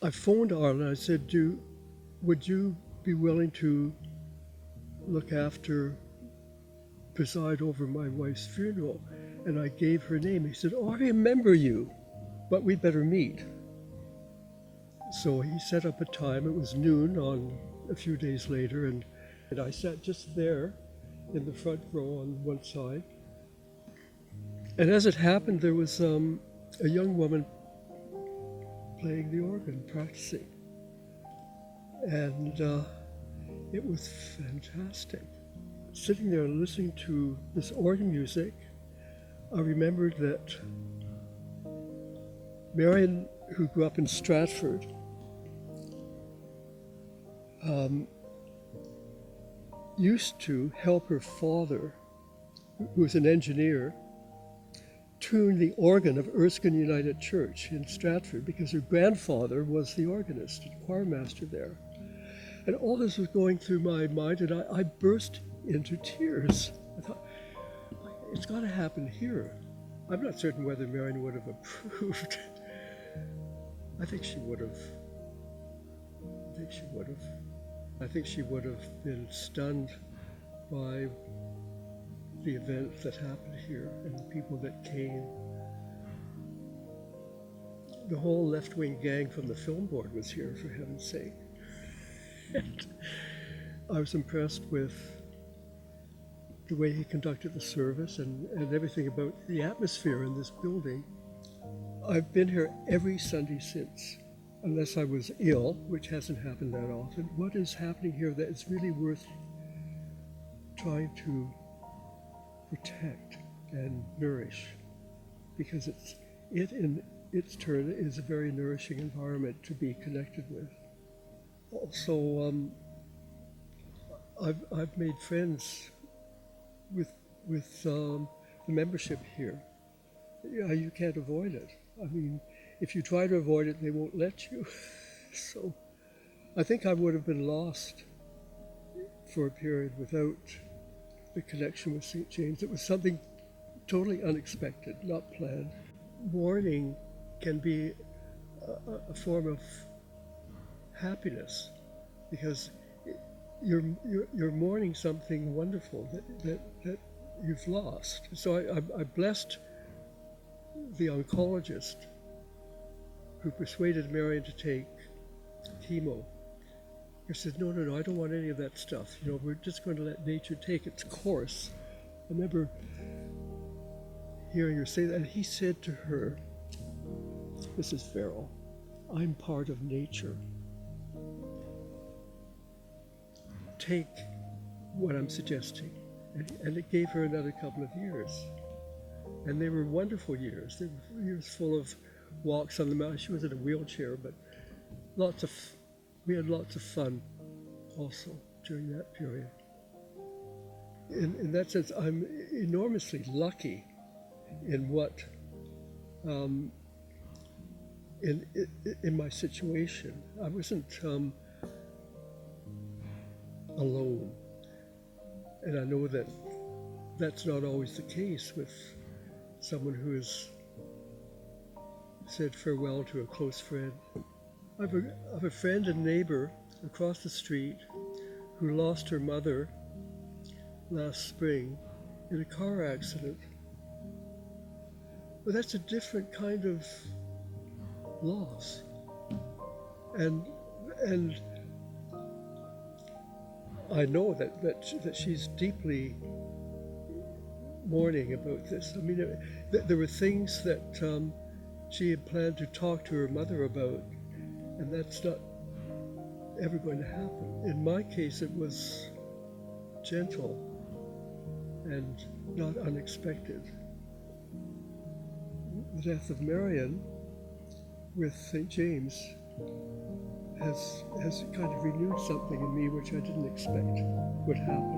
I phoned Arlen. I said, would you be willing to look after, preside over my wife's funeral? And I gave her name. He said, oh, I remember you, but we'd better meet. So he set up a time. It was noon on a few days later, and I sat just there in the front row on one side. And as it happened, there was a young woman playing the organ, practicing. And it was fantastic. Sitting there listening to this organ music, I remembered that Marion, who grew up in Stratford, used to help her father, who was an engineer, tune the organ of Erskine United Church in Stratford because her grandfather was the organist and choir master there. And all this was going through my mind, and I burst into tears. I thought, it's got to happen here. I'm not certain whether Marion would have approved. I think she would have. I think she would have been stunned by the events that happened here and the people that came. The whole left-wing gang from the film board was here, for heaven's sake. And I was impressed with the way he conducted the service and everything about the atmosphere in this building. I've been here every Sunday since, unless I was ill, which hasn't happened that often. What is happening here that is really worth trying to protect and nourish, because it in its turn is a very nourishing environment to be connected with. Also, I've made friends with the membership here. Yeah, you can't avoid it. I mean, if you try to avoid it, they won't let you. So I think I would have been lost for a period without the connection with St. James. It was something totally unexpected, not planned. Mourning can be a form of happiness because you're mourning something wonderful that you've lost. So I blessed the oncologist who persuaded Marion to take chemo. He said, no, I don't want any of that stuff. We're just going to let nature take its course. I remember hearing her say that, and he said to her, Mrs. Verrall, I'm part of nature. Take what I'm suggesting. And it gave her another couple of years. And they were wonderful years. They were years full of walks on the mountain. She was in a wheelchair, but we had lots of fun also during that period. In that sense, I'm enormously lucky in what, in my situation. I wasn't alone. And I know that that's not always the case with someone who has said farewell to a close friend. I have a friend and neighbor across the street who lost her mother last spring in a car accident. But that's a different kind of loss. And I know that she's deeply mourning about this. I mean, there were things that she had planned to talk to her mother about, and that's not ever going to happen. In my case, it was gentle and not unexpected. The death of Marion with St. James has kind of renewed something in me which I didn't expect would happen.